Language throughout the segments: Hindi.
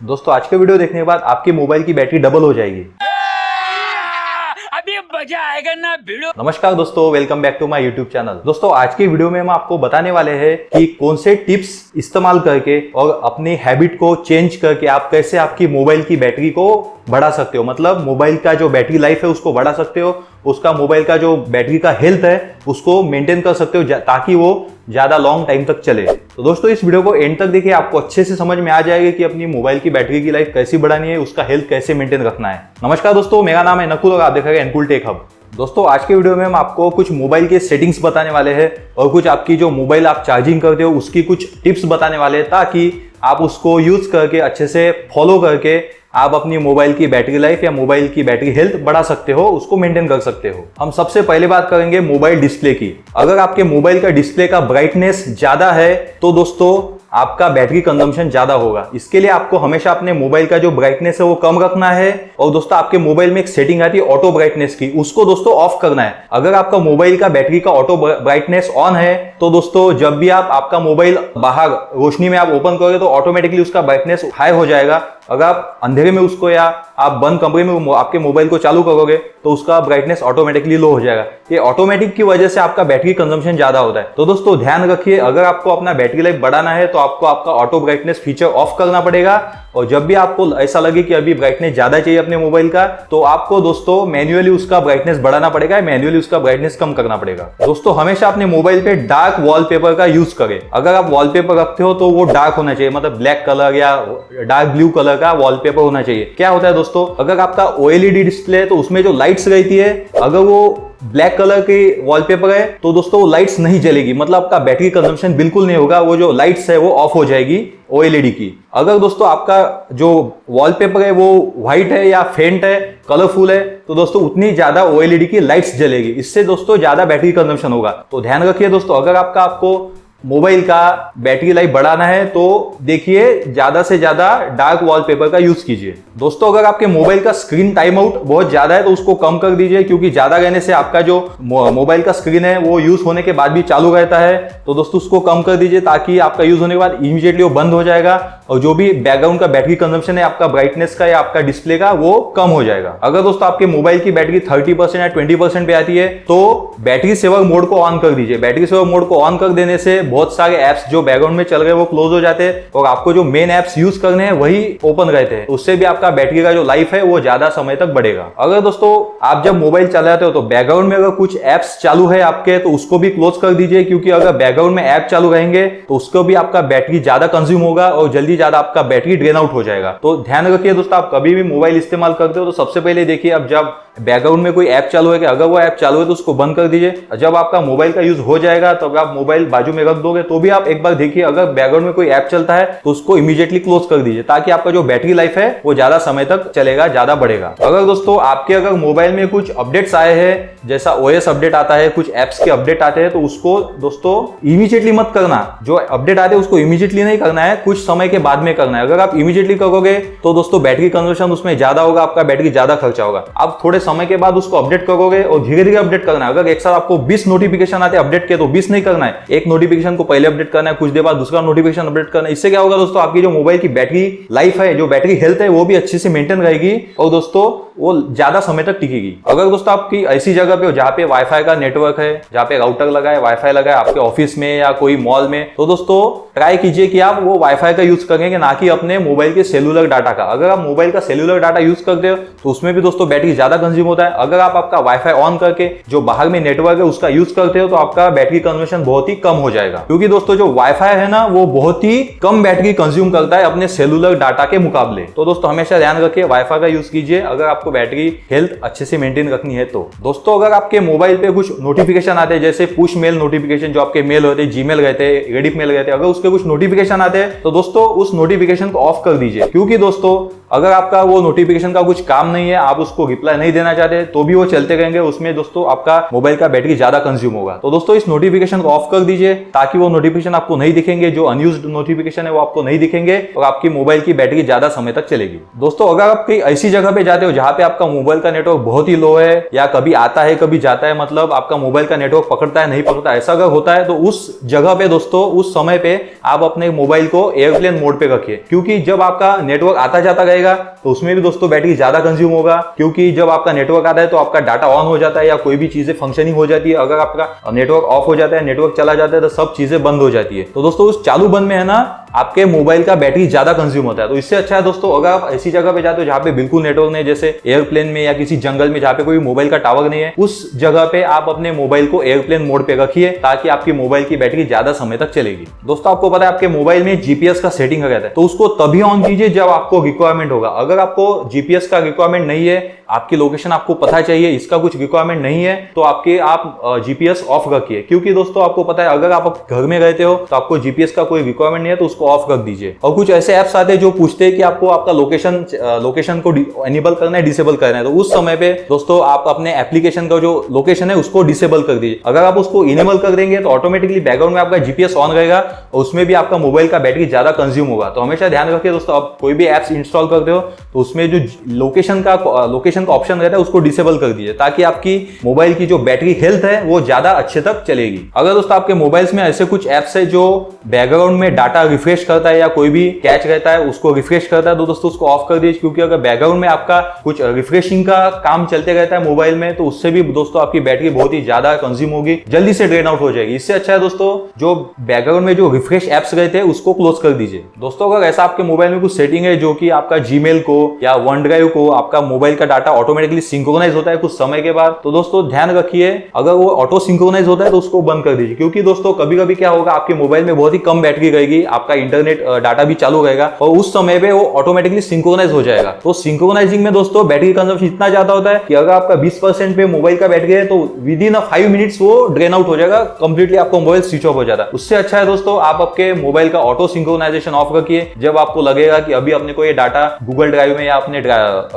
दोस्तों आज के वीडियो देखने के बाद आपके मोबाइल की बैटरी डबल हो जाएगी। अभी मजा आएगा ना भिड़ो। नमस्कार दोस्तों, welcome back to my YouTube channel. दोस्तों आज की वीडियो में हम आपको बताने वाले हैं कि कौन से टिप्स इस्तेमाल करके और अपनी हैबिट को चेंज करके आप कैसे आपकी मोबाइल की बैटरी को बढ़ा सकते हो। मतलब मोबाइल का जो बैटरी लाइफ है उसको बढ़ा सकते हो, उसका मोबाइल का जो बैटरी का हेल्थ है उसको मेंटेन कर सकते हो ताकि वो ज्यादा लॉन्ग टाइम तक चले। तो दोस्तों इस वीडियो को एंड तक देखिए, आपको अच्छे से समझ में आ जाएगा कि अपनी मोबाइल की बैटरी की लाइफ कैसी बढ़ानी है, उसका हेल्थ कैसे मेंटेन रखना है। नमस्कार दोस्तों, मेरा नाम है नकुल और आप देख रहे हैं एनकुल टेक हब। दोस्तों आज के वीडियो में हम आपको कुछ मोबाइल के सेटिंग्स बताने वाले हैं और कुछ आपकी जो मोबाइल आप चार्जिंग करते हो उसकी कुछ टिप्स बताने वाले हैं, ताकि आप उसको यूज करके अच्छे से फॉलो करके आप अपनी मोबाइल की बैटरी लाइफ या मोबाइल की बैटरी हेल्थ बढ़ा सकते हो, उसको मेंटेन कर सकते हो। हम सबसे पहले बात करेंगे मोबाइल डिस्प्ले की। अगर आपके मोबाइल का डिस्प्ले का ब्राइटनेस ज्यादा है तो दोस्तों आपका बैटरी कंजम्पशन ज्यादा होगा। इसके लिए आपको हमेशा अपने मोबाइल का जो ब्राइटनेस है वो कम रखना है और दोस्तों आपके मोबाइल में एक सेटिंग आती है ऑटो ब्राइटनेस की, उसको दोस्तों ऑफ करना है। अगर आपका मोबाइल का बैटरी का ऑटो ब्राइटनेस ऑन है तो दोस्तों जब भी आपका मोबाइल बाहर रोशनी में आप ओपन करोगे तो ऑटोमेटिकली उसका ब्राइटनेस हाई हो जाएगा। अगर आप अंधेरे में उसको या आप बंद कमरे में आपके मोबाइल को चालू करोगे तो उसका ब्राइटनेस ऑटोमेटिकली लो हो जाएगा। ये ऑटोमेटिक की वजह से आपका बैटरी कंजम्पशन ज्यादा होता है। तो दोस्तों ध्यान रखिए, अगर आपको अपना बैटरी लाइफ बढ़ाना है तो आपको आपका ऑटो ब्राइटनेस फीचर ऑफ करना पड़ेगा। और जब भी आपको ऐसा लगे कि अभी ब्राइटनेस ज्यादा चाहिए अपने मोबाइल का तो आपको दोस्तों मैन्युअली उसका ब्राइटनेस बढ़ाना पड़ेगा, मैन्युअली उसका ब्राइटनेस कम करना पड़ेगा। दोस्तों हमेशा अपने मोबाइल पे डार्क वॉलपेपर का यूज करें। अगर आप वॉलपेपर रखते हो तो वो डार्क होना चाहिए, मतलब ब्लैक कलर या डार्क ब्लू कलर का वॉलपेपर होना चाहिए। क्या होता है दोस्तों, अगर आपका ओएलईडी डिस्प्ले है तो उसमें जो लाइट्स रहती है, अगर वो ब्लैक कलर की वॉलपेपर है तो दोस्तों वो लाइट्स नहीं जलेगी, मतलब आपका बैटरी कंजम्पशन बिल्कुल नहीं होगा, वो जो लाइट्स है वो ऑफ हो जाएगी ओएलईडी की। अगर दोस्तों आपका जो वॉलपेपर है वो व्हाइट है या फेंट है, कलरफुल है, तो दोस्तों उतनी ज्यादा ओएलईडी की लाइट्स जलेगी, इससे दोस्तों ज्यादा बैटरी कंजम्पशन होगा। तो ध्यान रखिए दोस्तों, अगर आपको मोबाइल का बैटरी लाइफ बढ़ाना है तो देखिए ज्यादा से ज्यादा डार्क वॉलपेपर का यूज कीजिए। दोस्तों अगर आपके मोबाइल का स्क्रीन टाइम आउट बहुत ज्यादा है तो उसको कम कर दीजिए, क्योंकि ज्यादा रहने से आपका जो मोबाइल का स्क्रीन है वो यूज होने के बाद भी चालू रहता है। तो दोस्तों उसको कम कर दीजिए ताकि आपका यूज होने के बाद इमीडिएटली वो बंद हो जाएगा और जो भी बैकग्राउंड का बैटरी कंजम्पशन है आपका ब्राइटनेस का या आपका डिस्प्ले का वो कम हो जाएगा। अगर दोस्तों आपके मोबाइल की बैटरी 30% या 20% पे आती है तो बैटरी सेवर मोड को ऑन कर दीजिए। बैटरी सेवर मोड को ऑन कर देने से बहुत सारे एप्स जो बैकग्राउंड में चल रहे हैं वो क्लोज हो जाते हैं और आपको जो मेन एप्स यूज करने हैं वही ओपन रहते हैं। उससे भी आपका बैटरी का जो लाइफ है वो ज्यादा समय तक बढ़ेगा। अगर दोस्तों आप जब मोबाइल चलाते हो तो बैकग्राउंड में अगर कुछ एप्स चालू है आपके तो उसको भी क्लोज कर दीजिए, क्योंकि अगर बैकग्राउंड में ऐप चालू रहेंगे तो उसको भी आपका बैटरी ज्यादा कंज्यूम होगा और जल्दी ज्यादा आपका बैटरी ड्रेन आउट हो जाएगा। तो ध्यान रखिए दोस्तों, आप कभी भी मोबाइल इस्तेमाल करते हो तो सबसे पहले देखिए अब जब बैकग्राउंड में कोई ऐप चालू है कि अगर वो ऐप चालू है तो उसको बंद कर दीजिए। जब आपका मोबाइल का यूज हो जाएगा तो अगर आप मोबाइल बाजू में रख दोगे तो भी आप एक बार देखिए, अगर बैकग्राउंड में कोई ऐप चलता है तो उसको इमीडिएटली क्लोज कर दीजिए, ताकि आपका जो बैटरी लाइफ है वो ज्यादा समय तक चलेगा, ज्यादा बढ़ेगा। अगर दोस्तों आपके अगर मोबाइल में कुछ अपडेट्स आए हैं, जैसा ओएस अपडेट आता है, कुछ एप्स के अपडेट आते हैं, तो उसको दोस्तों इमीडिएटली मत करना। जो अपडेट आते हैं उसको इमीडिएटली नहीं करना है, कुछ समय के बाद में करना है। अगर आप इमीडिएटली करोगे तो दोस्तों बैटरी कंजम्पशन उसमें ज्यादा होगा, आपका बैटरी ज्यादा खर्चा होगा। आप थोड़े समय के बाद उसको अपडेट करोगे और धीरे धीरे अपडेट करना है। अगर एक साथ आपको 20 नोटिफिकेशन आते हैं अपडेट के तो 20 नहीं करना है, एक नोटिफिकेशन को पहले अपडेट करना है, कुछ देर बाद दूसरा नोटिफिकेशन अपडेट करना है। इससे क्या होगा दोस्तों, आपकी जो मोबाइल की बैटरी लाइफ है, जो बैटरी हेल्थ है वो भी अच्छे से मेंटेन रहेगी और दोस्तों वो ज्यादा समय तक टिकेगी। अगर दोस्तों आपकी ऐसी जगह पे हो जहाँ पे वाईफाई का नेटवर्क है, जहाँ पे राउटर लगा है, वाईफाई लगा है आपके ऑफिस में या कोई मॉल में, तो दोस्तों ट्राई कीजिए कि आप वो वाईफाई का यूज करेंगे, ना कि अपने मोबाइल के सेलुलर डाटा का। अगर आप मोबाइल का सेलुलर डाटा यूज करते हो तो उसमें भी दोस्तों बैटरी ज्यादा कंज्यूम होता है। अगर आप आपका वाईफाई ऑन करके जो बाहर में नेटवर्क है उसका यूज करते हो तो आपका बैटरी कंजम्पशन बहुत ही कम हो जाएगा, क्योंकि दोस्तों जो वाईफाई है ना वो बहुत ही कम बैटरी कंज्यूम करता है अपने सेलुलर डाटा के मुकाबले। तो दोस्तों हमेशा ध्यान रखिए, वाईफाई का यूज कीजिए अगर आपको बैटरी हेल्थ अच्छे से मेंटेन रखनी है तो। दोस्तों अगर आपके मोबाइल पे कुछ नोटिफिकेशन आते हैं, जैसे पुश मेल नोटिफिकेशन, जो आपके मेल होते हैं, जीमेल रहते हैं, रेडिफ मेल रहते हैं, अगर उसके कुछ नोटिफिकेशन आते हैं तो दोस्तों उस नोटिफिकेशन को ऑफ कर दीजिए, क्योंकि दोस्तों अगर आपका वो नोटिफिकेशन का कुछ काम नहीं है, आप उसको रिप्लाई नहीं देना चाहते तो भी वो चलते रहेंगे, उसमें दोस्तों आपका मोबाइल का बैटरी ज्यादा कंज्यूम होगा। तो दोस्तों इस नोटिफिकेशन को ऑफ कर दीजिए ताकि वो नोटिफिकेशन आपको नहीं दिखेंगे, जो अनयूज्ड नोटिफिकेशन है वो आपको नहीं दिखेंगे और आपकी मोबाइल की बैटरी ज्यादा समय तक चलेगी। दोस्तों अगर आप कहीं ऐसी जगह पे जाते हो जहां पे आपका मोबाइल का नेटवर्क बहुत ही लो है या कभी आता है कभी जाता है, मतलब आपका मोबाइल का नेटवर्क पकड़ता है नहीं पकड़ता, ऐसा अगर होता है तो उस जगह पे दोस्तों उस समय पे आप अपने मोबाइल को एयरप्लेन मोड पे रखिए, क्योंकि जब आपका नेटवर्क आता जाता रहेगा तो उसमें भी दोस्तों बैटरी ज्यादा कंज्यूम होगा, क्योंकि जब आपका नेटवर्क आता है तो आपका डाटा ऑन हो जाता है या कोई भी चीजें फंक्शनिंग हो जाती है। अगर आपका नेटवर्क ऑफ हो जाता है, नेटवर्क चला जाता है तो सब चीजें बंद हो जाती है। तो दोस्तों उस चालू बंद में है ना आपके मोबाइल का बैटरी ज्यादा कंज्यूम होता है। तो इससे अच्छा है दोस्तों अगर आप ऐसी जगह पे जाते हो जहां पे बिल्कुल नेटवर्क नहीं, जैसे एयरप्लेन में या किसी जंगल में जहां पे कोई मोबाइल का टावर नहीं है, उस जगह पे आप अपने मोबाइल को एयरप्लेन मोड पे रखिए ताकि आपकी मोबाइल की बैटरी ज्यादा समय तक चलेगी। दोस्तों आपको पता है आपके मोबाइल में जीपीएस का सेटिंग रहता है, तो उसको तभी ऑन कीजिए जब आपको रिक्वायरमेंट होगा। अगर आपको जीपीएस का रिक्वायरमेंट नहीं है, आपकी लोकेशन आपको पता चाहिए, इसका कुछ रिक्वायरमेंट नहीं है, तो आप जीपीएस ऑफ रखिए, क्योंकि दोस्तों आपको पता है अगर आप घर में रहते हो तो आपको जीपीएस का कोई रिक्वायरमेंट नहीं है तो उसको ऑफ रख दीजिए। और कुछ ऐसे ऐप्स आते हैं जो पूछते हैं कि आपको आपका लोकेशन को एनेबल करना है डिसेबल करना है, तो उस समय पे दोस्तों आप अपने एप्लीकेशन का जो लोकेशन है उसको डिसेबल कर दीजिए। अगर आप उसको इनेबल कर देंगे तो ऑटोमेटिकली बैकग्राउंड में आपका जीपीएस ऑन रहेगा और उसमें भी आपका मोबाइल का बैटरी ज्यादा कंज्यूम होगा। तो हमेशा ध्यान रखिए दोस्तों, आप कोई भी एप्स इंस्टॉल करते हो तो उसमें जो लोकेशन का ऑप्शन रहता है उसको डिसेबल कर दीजिए ताकि आपकी मोबाइल की जो बैटरी हेल्थ है वो ज्यादा अच्छे तक चलेगी। अगर दोस्तों आपके मोबाइल्स में ऐसे कुछ एप्स है जो बैकग्राउंड में डाटा रिफ्रेश करता है या कोई भी कैच रहता है उसको रिफ्रेश करता है, तो दोस्तों उसको ऑफ कर दीजिए, क्योंकि अगर बैकग्राउंड में आपका कुछ रिफ्रेशिंग का काम चलते रहता है मोबाइल में तो उससे भी दोस्तों आपकी बैटरी बहुत ही ज्यादा कंज्यूम होगी, जल्दी से ड्रेन आउट हो जाएगी। इससे अच्छा है दोस्तों जो बैकग्राउंड में जो रिफ्रेश एप्स रहते हैं उसको क्लोज कर दीजिए। दोस्तों अगर ऐसा आपके मोबाइल में कुछ सेटिंग है जो कि आपका जीमेल को या वन ड्राइव को आपका मोबाइल का डाटा ऑटोमेटिकली सिंक्रोनाइज होता है कुछ समय के बाद, तो दोस्तों ध्यान रखिए अगर वो ऑटो सिंक्रोनाइज होता है तो उसको बंद कर दीजिए, क्योंकि दोस्तों कभी कभी क्या होगा आपके मोबाइल में बहुत ही कम बैटरी रहेगी, आपका इंटरनेट डाटा भी चालू रहेगा और उस समय पे वो ऑटोमेटिकली सिंक्रोनाइज हो जाएगा। तो सिंक्रोनाइजिंग में दोस्तों बैटरी कंजम्पशन इतना ज्यादा होता है कि अगर आपका 20% पे मोबाइल का बैटरी है तो विद इन 5 मिनट्स वो ड्रेन आउट हो जाएगा, कंप्लीटली आपका मोबाइल स्विच ऑफ हो जाता है। उससे अच्छा है दोस्तों आप आपके मोबाइल का ऑटो सिंक्रोनाइजेशन ऑफ रखिए। जब आपको लगेगा कि अभी अपने को ये डाटा गूगल ड्राइव में या अपने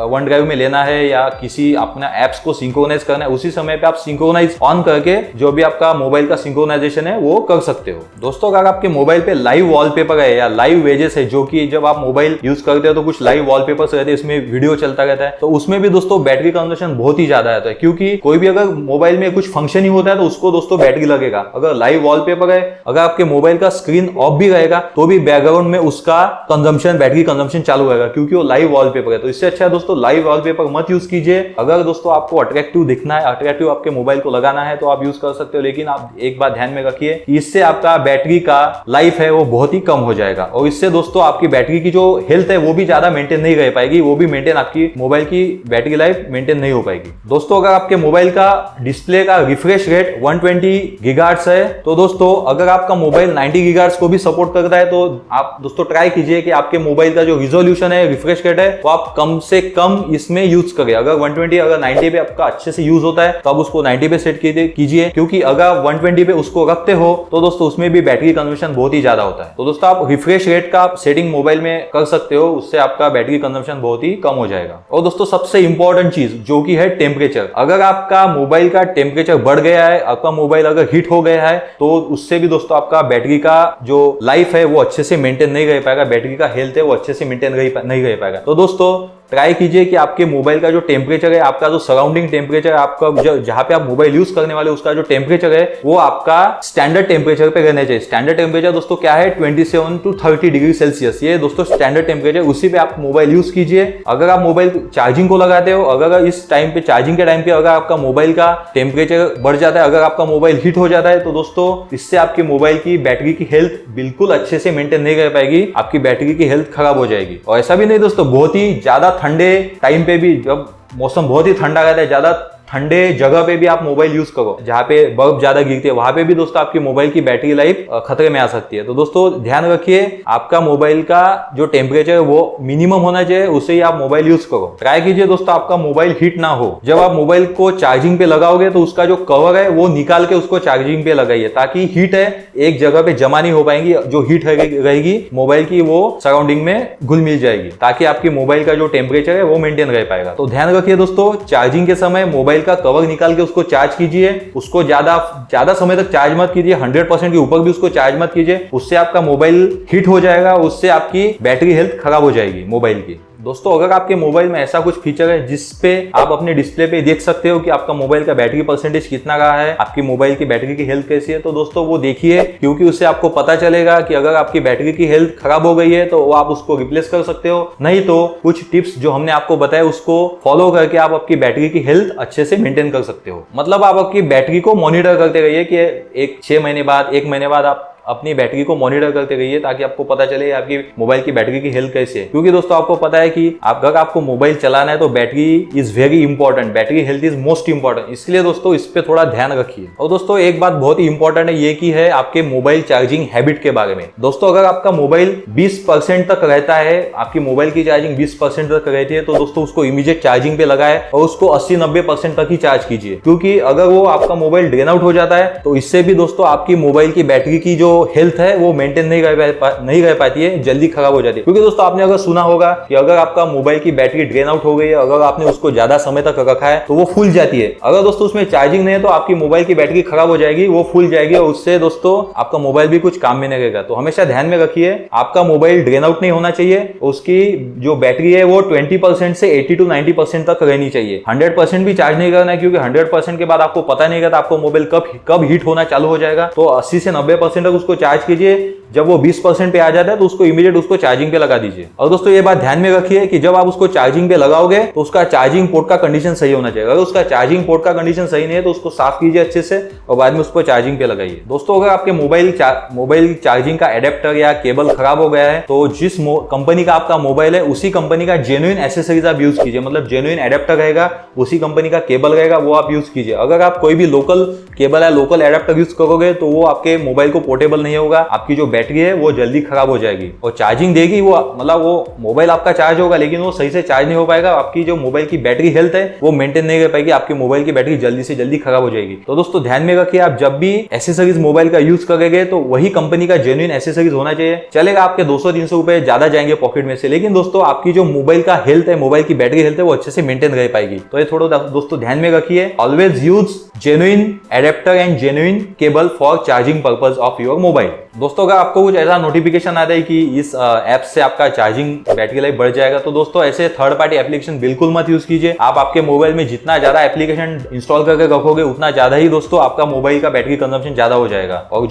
वन ड्राइव में लेना है या किसी अपना एप्स को सिंक्रोनाइज करना है, उसी समय पे आप सिंक्रोनाइज ऑन करके जो भी आपका मोबाइल का सिंक्रोनाइजेशन है वो कर सकते हो। दोस्तों अगर आपके मोबाइल पे लाइव वॉलपेपर है या लाइव वेजेस है, जो कि जब आप मोबाइल यूज करते हो तो कुछ लाइव वॉलपेपर्स रहते हैं, इसमें वीडियो चलता रहता है, तो उसमें भी दोस्तों बैटरी कंजम्पशन बहुत ही ज्यादा आता है, क्योंकि कोई भी अगर मोबाइल में कुछ फंक्शन ही होता है तो उसको दोस्तों बैटरी लगेगा। अगर लाइव वॉलपेपर है, अगर आपके मोबाइल का स्क्रीन ऑफ भी रहेगा तो भी बैकग्राउंड में उसका कंजम्पशन बैटरी कंजम्पशन चालू रहेगा, क्योंकि वो लाइव वॉलपेपर है। तो इससे अच्छा है दोस्तों लाइव वॉलपेपर मत यूज कीजिए। अगर दोस्तों आपको अट्रैक्टिव दिखना है, अट्रैक्टिव आपके मोबाइल को लगाना है तो आप यूज कर सकते हो, लेकिन आप एक बात ध्यान में रखिए कि इससे आपका बैटरी का लाइफ है वो बहुत ही कम हो जाएगा और इससे दोस्तों आपकी बैटरी की जो हेल्थ है वो भी ज्यादा मेंटेन नहीं रह पाएगी, वो भी मेंटेन आपकी मोबाइल की बैटरी लाइफ मेंटेन नहीं हो पाएगी। दोस्तों अगर आपके मोबाइल का डिस्प्ले का रिफ्रेश रेट 120 गीगाहर्ट्ज है तो दोस्तों अगर आपका मोबाइल 90 गीगाहर्ट्ज को भी सपोर्ट करता है तो आप दोस्तों ट्राई कीजिए कि आपके मोबाइल का जो रिजोल्यूशन है, रिफ्रेश रेट है, वो आप कम से कम इसमें यूज करें। अगर 120 अगर 90 पे आपका अच्छे से यूज होता है तो आप उसको 90 पे सेट कीजिए, क्योंकि अगर 120 पे उसको रखते हो तो दोस्तों उसमें भी बैटरी कंजम्पशन बहुत ही ज्यादा होता है। तो दोस्तों आप रिफ्रेश रेट का सेटिंग मोबाइल में कर सकते हो, उससे आपका बैटरी कंजम्पशन बहुत ही कम हो जाएगा। और दोस्तों सबसे इंपॉर्टेंट चीज जो कि है टेम्परेचर, अगर आपका मोबाइल का टेम्परेचर बढ़ गया है, आपका मोबाइल अगर हीट हो गया है तो उससे भी दोस्तों आपका बैटरी का जो लाइफ है वो अच्छे से मेंटेन नहीं रह पाएगा, बैटरी का हेल्थ है वो अच्छे से मेंटेन नहीं रह पाएगा। तो दोस्तों ट्राई कीजिए कि आपके मोबाइल का जो टेम्परेचर है, आपका जो सराउंडिंग टेम्परेचर है, आपका जहां पे आप मोबाइल यूज करने वाले उसका जो टेम्परेचर है वो आपका स्टैंडर्ड टेम्परेचर पे रहना चाहिए। स्टैंडर्ड टेम्परेचर दोस्तों क्या है 27 to 30 डिग्री सेल्सियस, ये दोस्तों स्टैंडर्ड टेम्परेचर, उसी पे आप मोबाइल यूज कीजिए। अगर आप मोबाइल चार्जिंग को लगाते हो, अगर इस टाइम पे चार्जिंग के टाइम पे अगर आपका मोबाइल का टेम्परेचर बढ़ जाता है, अगर आपका मोबाइल हीट हो जाता है तो दोस्तों इससे आपके मोबाइल की बैटरी की हेल्थ बिल्कुल अच्छे से मेंटेन नहीं कर पाएगी, आपकी बैटरी की हेल्थ खराब हो जाएगी। और ऐसा भी नहीं दोस्तों बहुत ही ज्यादा ठंडे टाइम पे भी, जब मौसम बहुत ही ठंडा रहता है, ज्यादा ठंडे जगह पे भी आप मोबाइल यूज करो, जहाँ पे बर्फ ज्यादा गिरती है, वहां पे भी दोस्तों आपकी मोबाइल की बैटरी लाइफ खतरे में आ सकती है। तो दोस्तों ध्यान रखिए, आपका मोबाइल का जो टेम्परेचर है वो मिनिमम होना चाहिए, उससे ही आप मोबाइल यूज करो। ट्राई कीजिए दोस्तों आपका मोबाइल हीट ना हो। जब आप मोबाइल को चार्जिंग पे लगाओगे तो उसका जो कवर है वो निकाल के उसको चार्जिंग पे लगाइए, ताकि हीट है एक जगह पे जमा नहीं हो पाएंगी, जो हीट रहेगी मोबाइल की वो सराउंडिंग में घुल मिल जाएगी, ताकि आपकी मोबाइल का जो टेम्परेचर है वो मेंटेन रह पाएगा। तो ध्यान रखिए दोस्तों, चार्जिंग के समय मोबाइल का कवर निकाल के उसको चार्ज कीजिए। उसको ज्यादा समय तक चार्ज मत कीजिए, 100% के ऊपर भी उसको चार्ज मत कीजिए, उससे आपका मोबाइल हीट हो जाएगा, उससे आपकी बैटरी हेल्थ खराब हो जाएगी मोबाइल की। दोस्तों अगर आपके मोबाइल में ऐसा कुछ फीचर है जिसपे आप अपने डिस्प्ले पे देख सकते हो कि आपका मोबाइल का बैटरी परसेंटेज कितना रहा है, आपकी मोबाइल की बैटरी की हेल्थ कैसी है, तो दोस्तों वो देखिए, क्योंकि उससे आपको पता चलेगा कि अगर आपकी बैटरी की हेल्थ खराब हो गई है तो वो आप उसको रिप्लेस कर सकते हो, नहीं तो कुछ टिप्स जो हमने आपको बताया उसको फॉलो करके आप आपकी बैटरी की हेल्थ अच्छे से मेंटेन कर सकते हो। मतलब आप आपकी बैटरी को मॉनिटर करते रहिए कि एक 6 महीने बाद 1 महीने बाद आप अपनी बैटरी को मॉनिटर करते रहिए, ताकि आपको पता चले आपकी मोबाइल की बैटरी की हेल्थ कैसे है। क्योंकि दोस्तों आपको पता है कि अगर आपको मोबाइल चलाना है तो battery is very important, battery health is most important, इसलिए दोस्तों इस पे थोड़ा ध्यान रखिए। और दोस्तों एक बात बहुत ही इंपॉर्टेंट है, ये की है आपके मोबाइल चार्जिंग हैबिट के बारे में। दोस्तों अगर आपका मोबाइल 20% तक रहता है, आपकी मोबाइल की चार्जिंग 20% तक रहती है, तो दोस्तों उसको इमीडिएट चार्जिंग पे लगाए और उसको 80-90% तक ही चार्ज कीजिए। क्योंकि अगर वो आपका मोबाइल ड्रेन आउट हो जाता है तो इससे भी दोस्तों आपकी मोबाइल की बैटरी की जो हेल्थ है वो मेंटेन नहीं रह पाती है, जल्दी खराब हो जाती है। क्योंकि दोस्तों आपने अगर सुना होगा कि अगर आपका मोबाइल की बैटरी ड्रेन आउट हो गई है, अगर आपने उसको ज्यादा समय तक रखा है तो वो फूल जाती है। अगर दोस्तों उसमें चार्जिंग नहीं है तो आपकी मोबाइल की बैटरी खराब हो जाएगी, वो फूल जाएगी और उससे दोस्तों आपका मोबाइल भी कुछ काम में नहीं रहेगा। तो हमेशा ध्यान में रखिए, आपका मोबाइल ड्रेन आउट नहीं होना चाहिए, उसकी जो बैटरी है वो 20% से 80-90% तक रहनी चाहिए। 100% भी चार्ज नहीं करना है, क्योंकि 100% के बाद आपको पता नहीं रहता आपको मोबाइल कब हीट होना चालू हो जाएगा। तो 80 से 90% तक उसको चार्ज कीजिए, जब वो 20% पे आ जाता है तो उसको इमीडिएट उसको चार्जिंग पे लगा दीजिए। और दोस्तों ये बात ध्यान में रखिए कि जब आप उसको चार्जिंग पे लगाओगे तो उसका चार्जिंग पोर्ट का कंडीशन सही होना चाहिए। अगर उसका चार्जिंग पोर्ट का कंडीशन सही नहीं है तो उसको साफ कीजिए अच्छे से और बाद में उसको चार्जिंग पे लगाइए। दोस्तों अगर आपके मोबाइल चार्जिंग का एडेप्टर या केबल खराब हो गया है तो जिस कंपनी का आपका मोबाइल है उसी कंपनी का जेन्युइन एसेसरीज आप यूज कीजिए, मतलब जेन्युइन एडेप्टर रहेगा, उसी कंपनी का केबल रहेगा, वो आप यूज कीजिए। अगर आप कोई भी लोकल केबल या लोकल एडेप्टर यूज करोगे तो वो आपके मोबाइल को पोर्टेबल नहीं होगा, आपकी जो बैटरी है वो जल्दी खराब हो जाएगी और चार्जिंग देगी वो, मतलब वो मोबाइल आपका चार्ज होगा लेकिन वो सही से चार्ज नहीं हो पाएगा, आपकी जो मोबाइल की बैटरी हेल्थ है वो मेंटेन नहीं कर पाएगी, आपकी मोबाइल की बैटरी जल्दी से जल्दी खराब हो जाएगी। तो दोस्तों ध्यान में रखिए, आप जब भी एसेसरीज मोबाइल का यूज करेंगे तो वही कंपनी का जेन्युइन एसेसरीज होना चाहिए। चलेगा आपके 200-300 रुपए ज्यादा जाएंगे पॉकेट में से, लेकिन दोस्तों आपकी जो मोबाइल का हेल्थ है, मोबाइल की बैटरी हेल्थ है वो अच्छे से मेंटेन रह पाएगी। तो ये थोड़ा दोस्तों ध्यान में रखिए, always use genuine adapter and genuine cable for charging purpose of your mobile. दोस्तों अगर आपको कुछ ऐसा नोटिफिकेशन आता है कि इस ऐप से आपका चार्जिंग बैटरी लाइफ बढ़ जाएगा, तो दोस्तों ऐसे थर्ड पार्टी एप्लीकेशन बिल्कुल मत यूज कीजिए। आप आपके मोबाइल में जितना ज्यादा एप्लीकेशन इंस्टॉल करके रखोगे उतना ज्यादा ही दोस्तों आपका मोबाइल का बैटरी कंजम्पशन ज्यादा हो जाएगा। और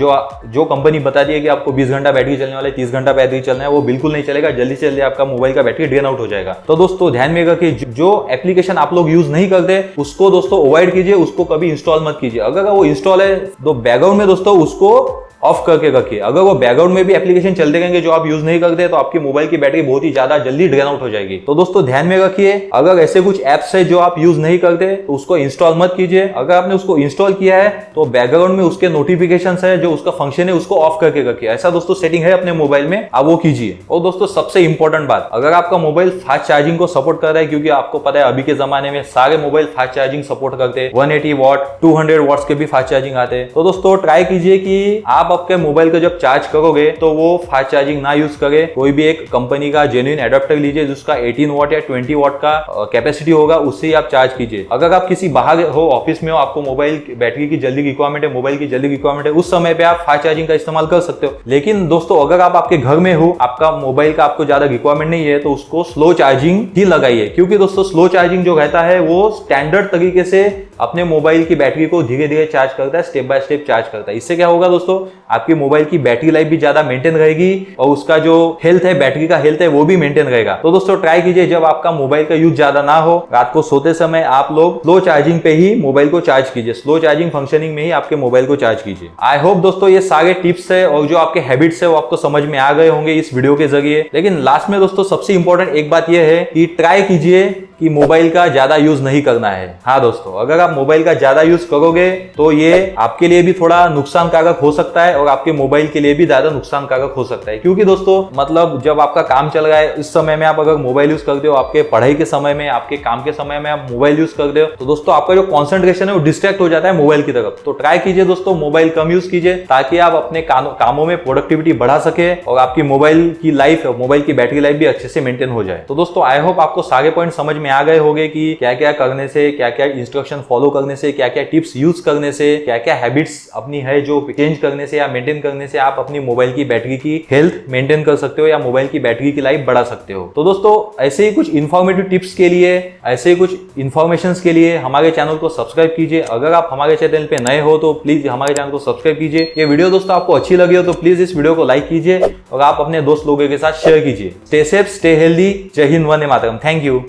जो कंपनी बताती है कि आपको 20 घंटा बैटरी चलने वाला है, 30 घंटा बैटरी चलना है, वो बिल्कुल नहीं चलेगा, जल्दी से जल्दी आपका मोबाइल का बैटरी ड्रेन आउट हो जाएगा। तो दोस्तों ध्यान में रखिए, जो एप्लीकेशन आप लोग यूज नहीं करते उसको दोस्तों अवॉइड कीजिए, उसको कभी इंस्टॉल मत कीजिए। अगर वो इंस्टॉल है तो बैकग्राउंड में दोस्तों उसको ऑफ करके रखिए। अगर वो बैकग्राउंड में भी एप्लीकेशन चलते रहेंगे जो आप यूज नहीं करते तो आपकी मोबाइल की बैटरी बहुत ही ज्यादा जल्दी ड्रेन आउट हो जाएगी। तो दोस्तों ध्यान में रखिए, अगर ऐसे कुछ एप्स है जो आप यूज नहीं करते तो उसको इंस्टॉल मत कीजिए। अगर आपने उसको इंस्टॉल किया है तो बैकग्राउंड में उसके नोटिफिकेशंस है, जो उसका फंक्शन है उसको ऑफ करके रखिए। ऐसा दोस्तों सेटिंग है अपने मोबाइल में, आप वो कीजिए। और दोस्तों सबसे इंपॉर्टेंट बात, अगर आपका मोबाइल फास्ट चार्जिंग को सपोर्ट कर रहा है, क्योंकि आपको पता है अभी के जमाने में सारे मोबाइल फास्ट चार्जिंग सपोर्ट करते हैं, 180 वॉट 200 वॉट्स के भी फास्ट चार्जिंग आते हैं। तो दोस्तों ट्राई कीजिए कि आप आपके मोबाइल को जब चार्ज करोगे तो वो फास्ट चार्जिंग ना यूज करे, कोई भी एक कंपनी का जेन्युइन एडाप्टर लीजिए जिसका 18 वॉट या 20 वॉट का कैपेसिटी होगा, उससे ही आप चार्ज कीजिए। अगर आप किसी बाहर हो, ऑफिस में हो, आपको मोबाइल बैटरी की जल्दी रिक्वायरमेंट है, मोबाइल की जल्दी रिक्वायरमेंट है, उस समय पे आप फास्ट चार्जिंग का इस्तेमाल कर सकते हो। लेकिन दोस्तों अगर आप आपके घर में हो, आपका मोबाइल का आपको ज्यादा रिक्वायरमेंट नहीं है, तो उसको स्लो चार्जिंग ही लगाइए। क्योंकि दोस्तों स्लो चार्जिंग जो रहता है वो स्टैंडर्ड तरीके से अपने मोबाइल की बैटरी को धीरे धीरे चार्ज करता है, स्टेप बाय स्टेप चार्ज करता है। इससे क्या होगा दोस्तों, आपकी मोबाइल की बैटरी लाइफ भी ज्यादा मेंटेन रहेगी और उसका जो हेल्थ है, बैटरी का हेल्थ है, वो भी मेंटेन रहेगा। तो दोस्तों ट्राई कीजिए, जब आपका मोबाइल का यूज ज्यादा ना हो, रात को सोते समय आप लोग स्लो चार्जिंग पे ही मोबाइल को चार्ज कीजिए, स्लो चार्जिंग फंक्शनिंग में ही आपके मोबाइल को चार्ज कीजिए। आई होप दोस्तों ये सारे टिप्स है और जो आपके हैबिट्स है वो आपको समझ में आ गए होंगे इस वीडियो के जरिए। लेकिन लास्ट में दोस्तों सबसे इंपॉर्टेंट एक बात यह है कि ट्राई कीजिए कि मोबाइल का ज्यादा यूज नहीं करना है। हाँ दोस्तों, अगर आप मोबाइल का ज्यादा यूज करोगे तो ये आपके लिए भी थोड़ा नुकसानकारक हो सकता है और आपके मोबाइल के लिए भी ज्यादा नुकसानकारक हो सकता है। क्योंकि दोस्तों मतलब जब आपका काम चल रहा है इस समय में आप अगर मोबाइल यूज करते हो, आपके पढ़ाई के समय में, आपके काम के समय में आप मोबाइल यूज करते हो, तो दोस्तों आपका जो कॉन्सेंट्रेशन है वो डिस्ट्रैक्ट हो जाता है मोबाइल की तरफ। तो ट्राई कीजिए दोस्तों मोबाइल कम यूज कीजिए ताकि आप अपने कामों में प्रोडक्टिविटी बढ़ा सके और आपकी मोबाइल की लाइफ, मोबाइल की बैटरी लाइफ भी अच्छे से मेंटेन हो जाए। तो दोस्तों आई होप आपको सारे पॉइंट समझ में आ गए होंगे कि क्या क्या करने से, क्या क्या इंस्ट्रक्शन फॉलो करने से, क्या क्या टिप्स यूज करने से, क्या क्या हैबिट्स अपनी है जो चेंज करने से या मेंटेन करने से आप अपनी मोबाइल की बैटरी की हेल्थ मेंटेन कर सकते हो या मोबाइल की बैटरी की लाइफ बढ़ा सकते हो। तो दोस्तों ऐसे ही कुछ इंफॉर्मेटिव टिप्स के लिए, ऐसे ही कुछ इंफॉर्मेशन के लिए हमारे चैनल को सब्सक्राइब कीजिए। अगर आप हमारे चैनल पे नए हो तो प्लीज हमारे चैनल को सब्सक्राइब कीजिए। ये वीडियो दोस्तों आपको अच्छी लगी हो तो प्लीज इस वीडियो को लाइक कीजिए और आप अपने दोस्त लोगों के साथ शेयर कीजिए। Stay safe, stay healthy. जय हिंद, वंदे मातरम। Thank you.